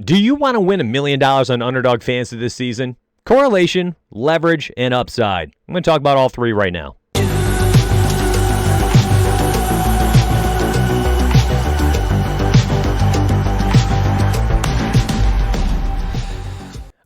Do you want to win $1 million on Underdog Fantasy this season? Correlation, leverage, and upside. I'm going to talk about all three right now.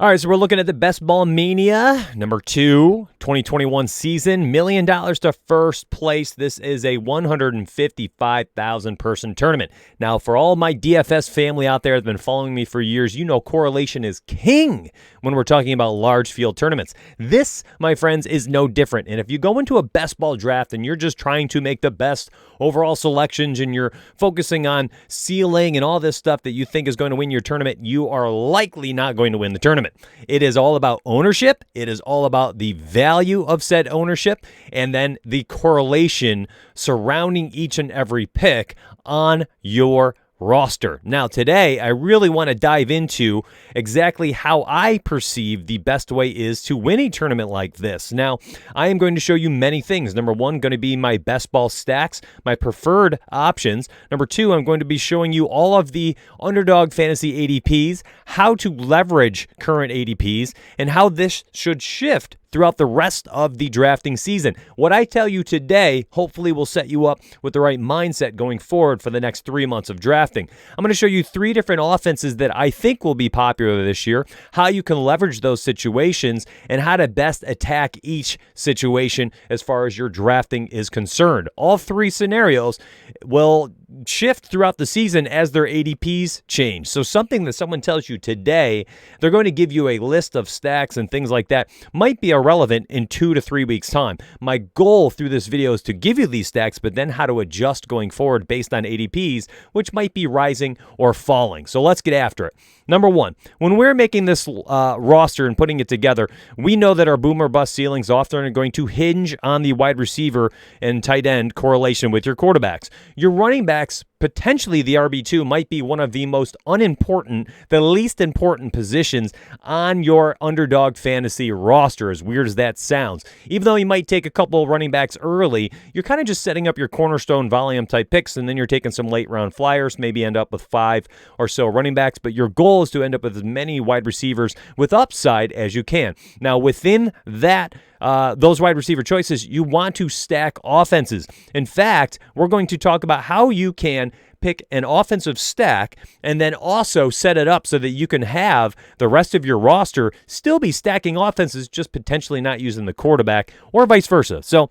All right, so we're looking at the Best Ball Mania, number 2, 2021 season, $1 million to first place. This is a 155,000 person tournament. Now, for all my DFS family out there that's been following me for years, you know correlation is king when we're talking about large field tournaments. This, my friends, is no different. And if you go into a best ball draft and you're just trying to make the best overall selections and you're focusing on ceiling and all this stuff that you think is going to win your tournament, you are likely not going to win the tournament. It is all about ownership. It is all about the value of said ownership and then the correlation surrounding each and every pick on your roster. Now, today, I really want to dive into exactly how I perceive the best way is to win a tournament like this. Now, I am going to show you many things. Number 1, going to be my best ball stacks, my preferred options. Number 2, I'm going to be showing you all of the Underdog Fantasy ADPs, how to leverage current ADPs, and how this should shift throughout the rest of the drafting season. What I tell you today hopefully will set you up with the right mindset going forward for the next 3 months of drafting. I'm going to show you 3 different offenses that I think will be popular this year, how you can leverage those situations, and how to best attack each situation as far as your drafting is concerned. All 3 scenarios will shift throughout the season as their ADPs change. So something that someone tells you today, they're going to give you a list of stacks and things like that, might be irrelevant in 2 to 3 weeks' time. My goal through this video is to give you these stacks, but then how to adjust going forward based on ADPs, which might be rising or falling. So let's get after it. Number 1, when we're making this roster and putting it together, we know that our boom or bust ceilings often are going to hinge on the wide receiver and tight end correlation with your quarterbacks. Your running backs, potentially the RB2, might be one of the most unimportant, the least important positions on your Underdog Fantasy roster, as weird as that sounds. Even though you might take a couple of running backs early, you're kind of just setting up your cornerstone volume type picks, and then you're taking some late round flyers, maybe end up with 5 or so running backs, but your goal is to end up with as many wide receivers with upside as you can. Now, within that, those wide receiver choices, you want to stack offenses. In fact, we're going to talk about how you can pick an offensive stack and then also set it up so that you can have the rest of your roster still be stacking offenses, just potentially not using the quarterback or vice versa. So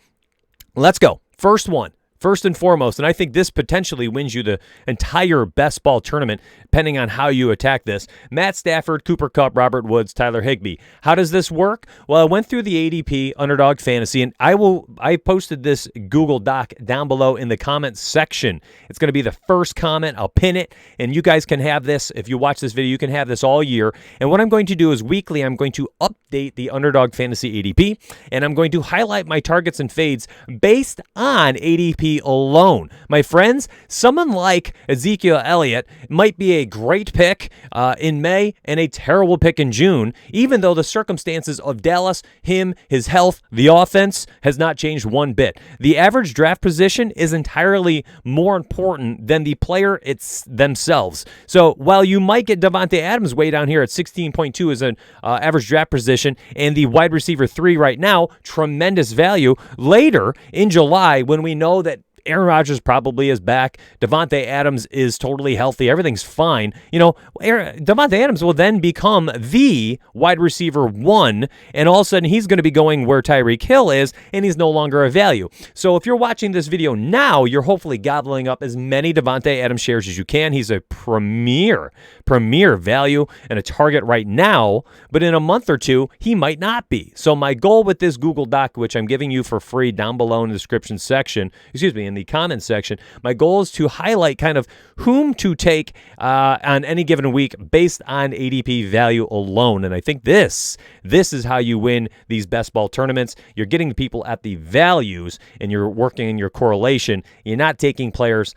let's go. First one. First and foremost, and I think this potentially wins you the entire best ball tournament, depending on how you attack this, Matt Stafford, Cooper Kupp, Robert Woods, Tyler Higbee. How does this work? Well, I went through the ADP Underdog Fantasy, and I posted this Google Doc down below in the comments section. It's going to be the first comment. I'll pin it, and you guys can have this. If you watch this video, you can have this all year. And what I'm going to do is weekly, I'm going to update the Underdog Fantasy ADP, and I'm going to highlight my targets and fades based on ADP alone. My friends, someone like Ezekiel Elliott might be a great pick in May and a terrible pick in June, even though the circumstances of Dallas, him, his health, the offense has not changed one bit. The average draft position is entirely more important than the player themselves. So while you might get Davante Adams way down here at 16.2 as an average draft position and the wide receiver 3 right now, tremendous value, later in July when we know that Aaron Rodgers probably is back. Davante Adams is totally healthy. Everything's fine. You know, Davante Adams will then become the wide receiver 1, and all of a sudden he's going to be going where Tyreek Hill is, and he's no longer a value. So if you're watching this video now, you're hopefully gobbling up as many Davante Adams shares as you can. He's a premier value and a target right now, but in a month or two, he might not be. So my goal with this Google Doc, which I'm giving you for free down below in the description section, in the comments section, my goal is to highlight kind of whom to take on any given week based on ADP value alone. And I think this is how you win these best ball tournaments. You're getting the people at the values and you're working in your correlation. You're not taking players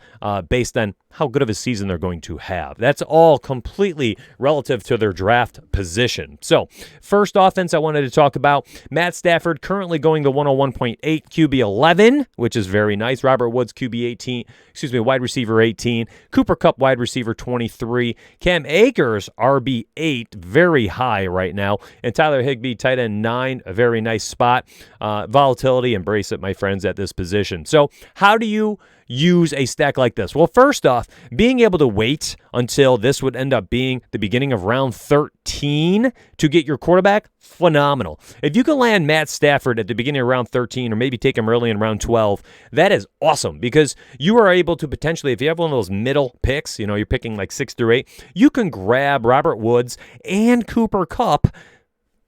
based on how good of a season they're going to have. That's all completely relative to their draft position. So, first offense I wanted to talk about, Matt Stafford currently going the 101.8 QB 11, which is very nice. Robert Woods wide receiver 18, Cooper Kupp wide receiver 23, Cam Akers RB 8, very high right now, and Tyler Higbee tight end 9, a very nice spot. Volatility, embrace it, my friends, at this position. So, how do you use a stack like this? Well, first off, being able to wait until this would end up being the beginning of round 13 to get your quarterback, phenomenal. If you can land Matt Stafford at the beginning of round 13 or maybe take him early in round 12, that is awesome because you are able to potentially, if you have one of those middle picks, you're picking like 6 through 8, you can grab Robert Woods and Cooper Kupp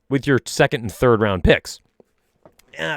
with your second and third round picks.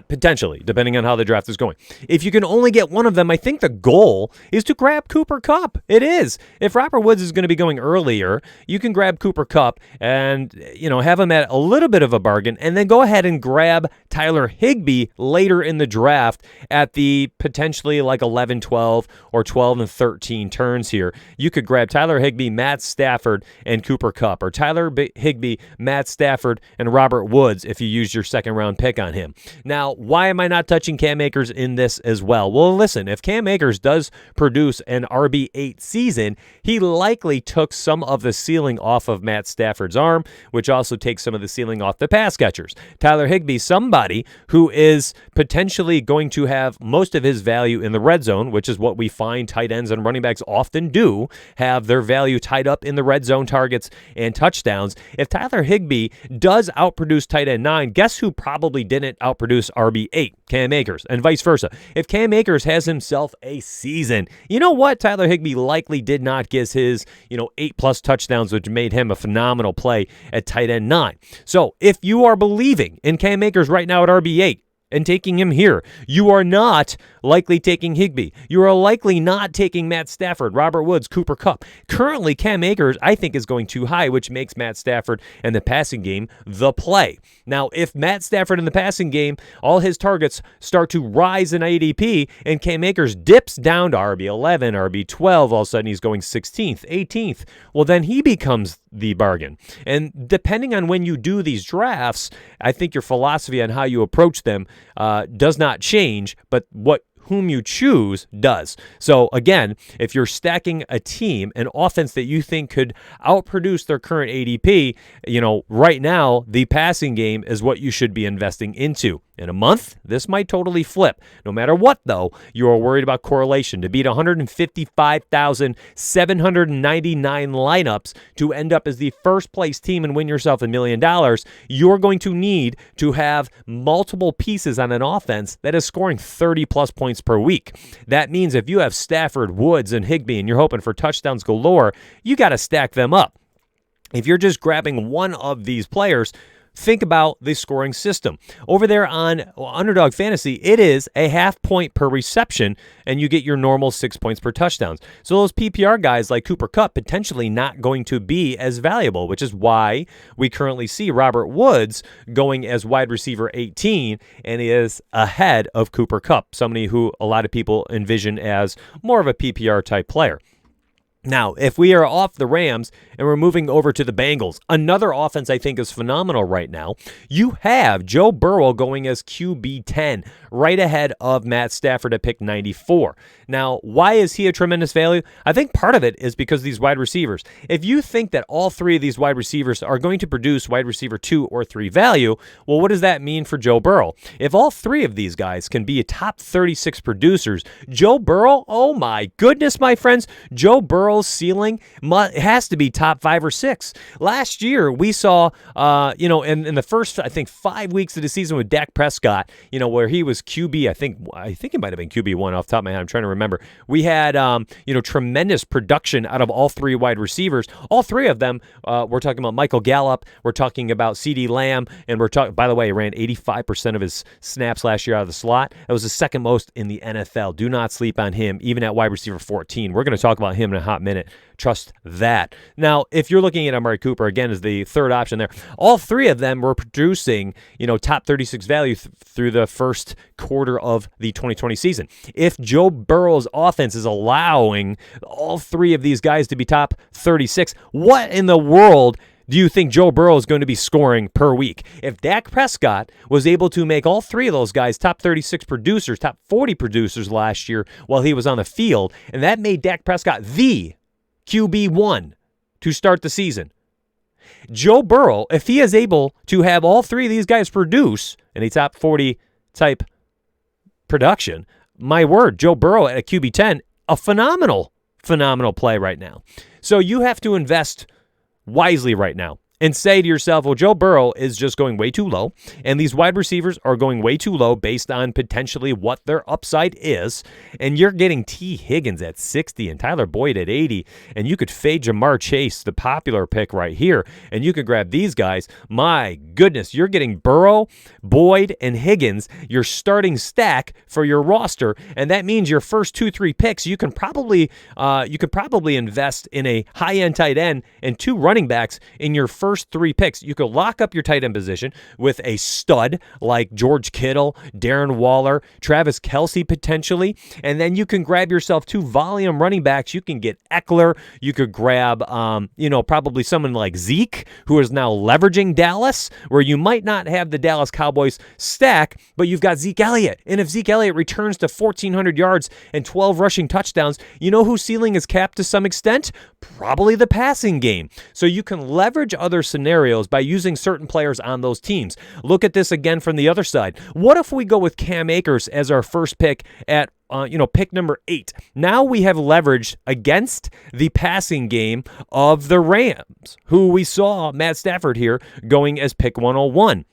Potentially, depending on how the draft is going. If you can only get one of them, I think the goal is to grab Cooper Kupp. It is. If Robert Woods is going to be going earlier, you can grab Cooper Kupp and, have him at a little bit of a bargain, and then go ahead and grab Tyler Higbee later in the draft at the potentially like 11, 12, or 12 and 13 turns here. You could grab Tyler Higbee, Matt Stafford, and Cooper Kupp, or Tyler Higbee, Matt Stafford, and Robert Woods if you use your second round pick on him. Now, why am I not touching Cam Akers in this as well? Well, listen, if Cam Akers does produce an RB8 season, he likely took some of the ceiling off of Matt Stafford's arm, which also takes some of the ceiling off the pass catchers. Tyler Higbee, somebody who is potentially going to have most of his value in the red zone, which is what we find tight ends and running backs often do, have their value tied up in the red zone targets and touchdowns. If Tyler Higbee does outproduce tight end 9, guess who probably didn't outproduce RB8? Cam Akers, and vice versa. If Cam Akers has himself a season, you know what? Tyler Higbee likely did not get his, 8+ touchdowns, which made him a phenomenal play at tight end 9. So if you are believing in Cam Akers right now at RB8, and taking him here, you are not likely taking Higbee. You are likely not taking Matt Stafford, Robert Woods, Cooper Kupp. Currently, Cam Akers, I think, is going too high, which makes Matt Stafford and the passing game the play. Now, if Matt Stafford in the passing game, all his targets start to rise in ADP, and Cam Akers dips down to RB11, RB12, all of a sudden he's going 16th, 18th, well, then he becomes the bargain. And depending on when you do these drafts, I think your philosophy on how you approach them does not change, but whom you choose does. So again, if you're stacking a team, an offense that you think could outproduce their current ADP, right now, the passing game is what you should be investing into. In a month, this might totally flip. No matter what, though, you are worried about correlation. To beat 155,799 lineups to end up as the first place team and win yourself $1 million, you're going to need to have multiple pieces on an offense that is scoring 30-plus points per week. That means if you have Stafford, Woods, and Higbee, and you're hoping for touchdowns galore, you got to stack them up. If you're just grabbing one of these players, think about the scoring system. Over there on Underdog Fantasy, it is a half point per reception, and you get your normal 6 points per touchdowns. So those PPR guys like Cooper Kupp potentially not going to be as valuable, which is why we currently see Robert Woods going as wide receiver 18, and he is ahead of Cooper Kupp, somebody who a lot of people envision as more of a PPR type player. Now, if we are off the Rams and we're moving over to the Bengals, another offense I think is phenomenal right now. You have Joe Burwell going as QB 10, right ahead of Matt Stafford at pick 94. Now, why is he a tremendous value? I think part of it is because of these wide receivers. If you think that all three of these wide receivers are going to produce wide receiver 2 or 3 value, well, what does that mean for Joe Burrow? If all three of these guys can be a top 36 producers, Joe Burrow, oh my goodness, my friends, Joe Burrow's ceiling has to be top 5 or 6. Last year, we saw, in the first, I think, 5 weeks of the season with Dak Prescott, where he was QB, I think it might have been QB1 off the top of my head. I'm trying to remember. We had, tremendous production out of all three wide receivers. All three of them, we're talking about Michael Gallup, we're talking about CeeDee Lamb, and we're talking, by the way, he ran 85% of his snaps last year out of the slot. That was the second most in the NFL. Do not sleep on him, even at wide receiver 14. We're going to talk about him in a hot minute. Trust that. Now, if you're looking at Amari Cooper, again, as the third option there, all three of them were producing, top 36 value through the first quarter of the 2020 season. If Joe Burrow's offense is allowing all three of these guys to be top 36, what in the world do you think Joe Burrow is going to be scoring per week? If Dak Prescott was able to make all three of those guys top 36 producers, top 40 producers last year while he was on the field, and that made Dak Prescott the QB1 to start the season. Joe Burrow, if he is able to have all three of these guys produce in a top 40 type production, my word, Joe Burrow at a QB10, a phenomenal play right now. So you have to invest wisely right now and say to yourself, well, Joe Burrow is just going way too low, and these wide receivers are going way too low based on potentially what their upside is, and you're getting T. Higgins at 60 and Tyler Boyd at 80, and you could fade Jamar Chase, the popular pick right here, and you could grab these guys. My goodness, you're getting Burrow, Boyd, and Higgins, your starting stack for your roster, and that means your first 2-3 picks, you could probably invest in a high-end tight end and 2 running backs in your first 3 picks. You could lock up your tight end position with a stud like George Kittle, Darren Waller, Travis Kelce potentially, and then you can grab yourself 2 volume running backs. You can get Eckler. You could grab, probably someone like Zeke, who is now leveraging Dallas, where you might not have the Dallas Cowboys stack, but you've got Zeke Elliott. And if Zeke Elliott returns to 1,400 yards and 12 rushing touchdowns, you know whose ceiling is capped to some extent? Probably the passing game. So you can leverage other scenarios by using certain players on those teams. Look at this again from the other side. What if we go with Cam Akers as our first pick at pick number 8? Now we have leveraged against the passing game of the Rams, who we saw Matt Stafford here going as pick 101.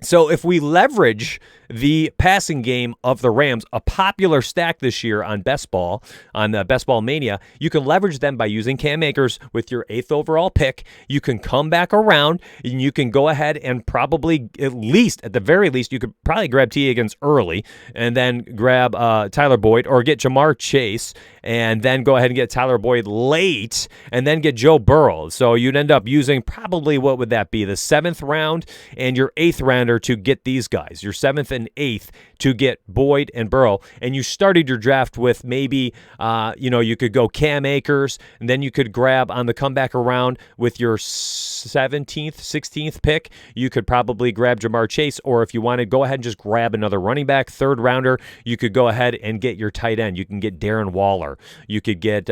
So if we leverage the passing game of the Rams, a popular stack this year on Best Ball, on Best Ball Mania, you can leverage them by using Cam Akers with your 8th overall pick. You can come back around, and you can go ahead and probably, at the very least, you could probably grab T. Higgins early and then grab Tyler Boyd, or get Jamar Chase and then go ahead and get Tyler Boyd late and then get Joe Burrow. So you'd end up using probably, what would that be, the 7th round and your 8th rounder to get these guys, your 7th and 8th to get Boyd and Burrow. And you started your draft with maybe, you could go Cam Akers, and then you could grab on the comeback around with your 17th, 16th pick. You could probably grab Jamar Chase, or if you want to go ahead and just grab another running back, 3rd rounder, you could go ahead and get your tight end. You can get Darren Waller. You could get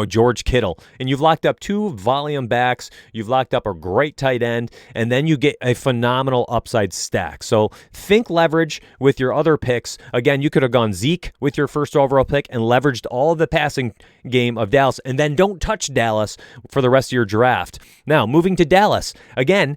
George Kittle, and you've locked up 2 volume backs, you've locked up a great tight end, and then you get a phenomenal upside stack. So think leverage with your other picks. Again, you could have gone Zeke with your 1st overall pick and leveraged all of the passing game of Dallas, and then don't touch Dallas for the rest of your draft. Now, moving to Dallas, again,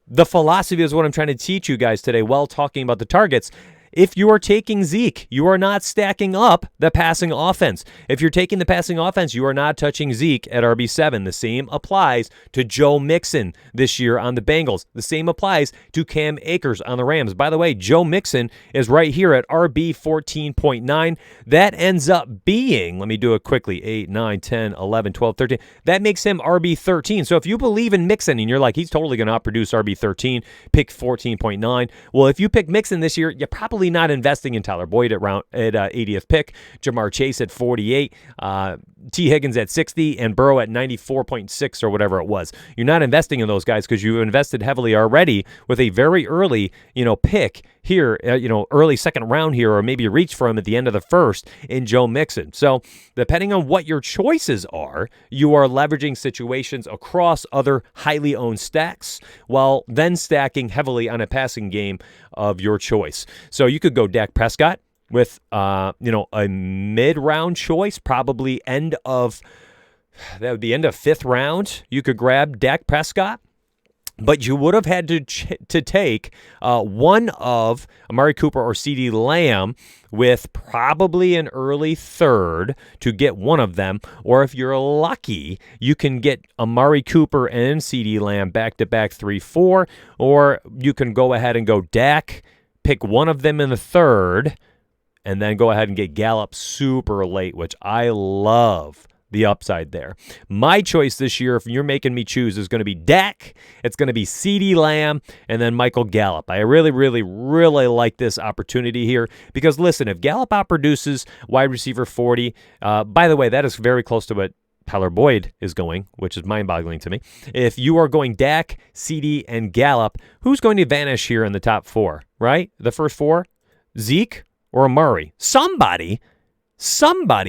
the philosophy is what I'm trying to teach you guys today while talking about the targets. If you are taking Zeke, you are not stacking up the passing offense. If you're taking the passing offense, you are not touching Zeke at RB7. The same applies to Joe Mixon this year on the Bengals. The same applies to Cam Akers on the Rams. By the way, Joe Mixon is right here at RB 14.9. That ends up being, let me do it quickly, 8, 9, 10, 11, 12, 13. That makes him RB 13. So if you believe in Mixon and you're like, he's totally going to outproduce RB 13, pick 14.9. Well, if you pick Mixon this year, you probably not investing in Tyler Boyd at 80th pick, Jamar Chase at 48, T. Higgins at 60, and Burrow at 94.6 or whatever it was. You're not investing in those guys because you've invested heavily already with a very early, pick here, early 2nd round here, or maybe reach for him at the end of the 1st in Joe Mixon. So depending on what your choices are, you are leveraging situations across other highly owned stacks while then stacking heavily on a passing game of your choice. So you could go Dak Prescott with, a mid-round choice, probably end of 5th round. You could grab Dak Prescott. But you would have had to take one of Amari Cooper or CeeDee Lamb with probably an early 3rd to get one of them. Or if you're lucky, you can get Amari Cooper and CeeDee Lamb back-to-back 3-4. Or you can go ahead and go Dak, pick one of them in the 3rd, and then go ahead and get Gallup super late, which I love the upside there. My choice this year, if you're making me choose, is going to be Dak. It's going to be CeeDee Lamb, and then Michael Gallup. I really, really, really like this opportunity here because, listen, if Gallup outproduces wide receiver 40, by the way, that is very close to what Tyler Boyd is going, which is mind-boggling to me. If you are going Dak, CeeDee, and Gallup, who's going to vanish here in the top 4, right? The first 4? Zeke or Amari? Somebody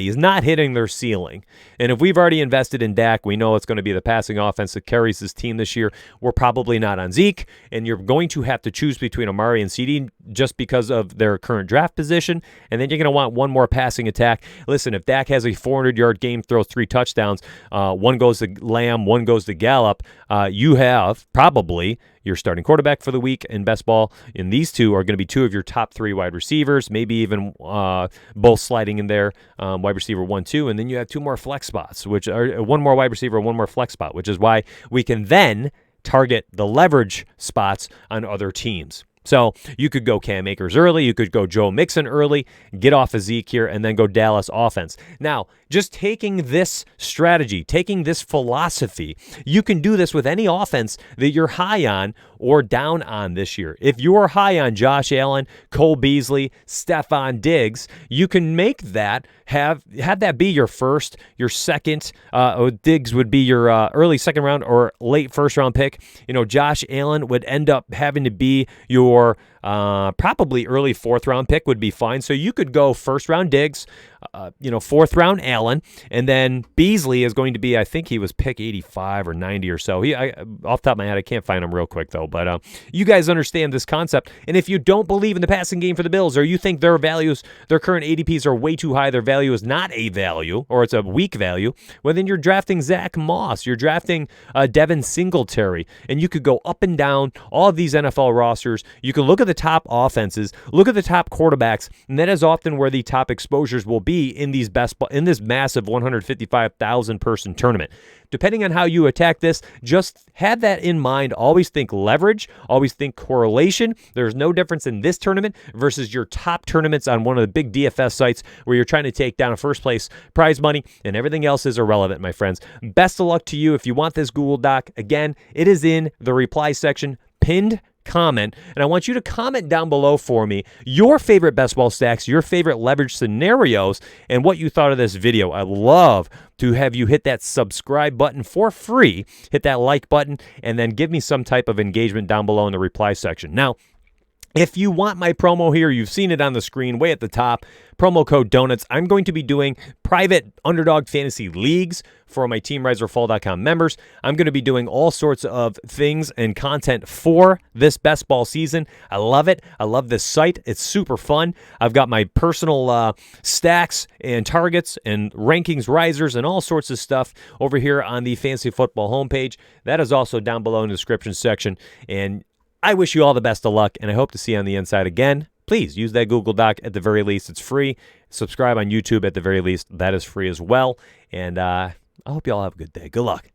is not hitting their ceiling. And if we've already invested in Dak, we know it's going to be the passing offense that carries this team this year. We're probably not on Zeke, and you're going to have to choose between Amari and CeeDee just because of their current draft position, and then you're going to want one more passing attack. Listen, if Dak has a 400-yard game, throws 3 touchdowns, one goes to Lamb, one goes to Gallup, you have probably your starting quarterback for the week in best ball, and these two are going to be 2 of your top 3 wide receivers, maybe even both sliding in there, wide receiver 1, 2, and then you have 2 more flex spots, which are 1 more wide receiver, 1 more flex spot, which is why we can then target the leverage spots on other teams. So you could go Cam Akers early, you could go Joe Mixon early, get off of Zeke here, and then go Dallas offense. Now, just taking this strategy, taking this philosophy, you can do this with any offense that you're high on or down on this year. If you're high on Josh Allen, Cole Beasley, Stephon Diggs, you can make that, have that be your first, your second. Diggs would be your early second round or late first round pick. Josh Allen would end up having to be your probably early 4th round pick would be fine. So you could go 1st round Diggs, 4th round Allen, and then Beasley is going to be, I think he was pick 85 or 90 or so. Off the top of my head, I can't find him real quick though, but you guys understand this concept. And if you don't believe in the passing game for the Bills, or you think their values, their current ADPs are way too high, their value is not a value, or it's a weak value, well then you're drafting Zach Moss, you're drafting Devin Singletary, and you could go up and down all of these NFL rosters. You can look at the top offenses, look at the top quarterbacks, and that is often where the top exposures will be in this massive 155,000 person tournament. Depending on how you attack this, just have that in mind. Always think leverage, always think correlation. There's no difference in this tournament versus your top tournaments on one of the big DFS sites where you're trying to take down a first place prize money, and everything else is irrelevant, my friends. Best of luck to you. If you want this Google Doc, again, it is in the reply section, pinned comment, and I want you to comment down below for me your favorite best ball stacks, your favorite leverage scenarios, and what you thought of this video. I love to have you hit that subscribe button for free, hit that like button, and then give me some type of engagement down below in the reply section. Now, if you want my promo here, you've seen it on the screen way at the top, promo code DONUTS. I'm going to be doing private Underdog fantasy leagues for my teamriseorfall.com members. I'm going to be doing all sorts of things and content for this best ball season. I love it. I love this site. It's super fun. I've got my personal stacks and targets and rankings risers and all sorts of stuff over here on the Fantasy Football homepage. That is also down below in the description section. And I wish you all the best of luck, and I hope to see you on the inside again. Please use that Google Doc at the very least. It's free. Subscribe on YouTube at the very least. That is free as well. And I hope you all have a good day. Good luck.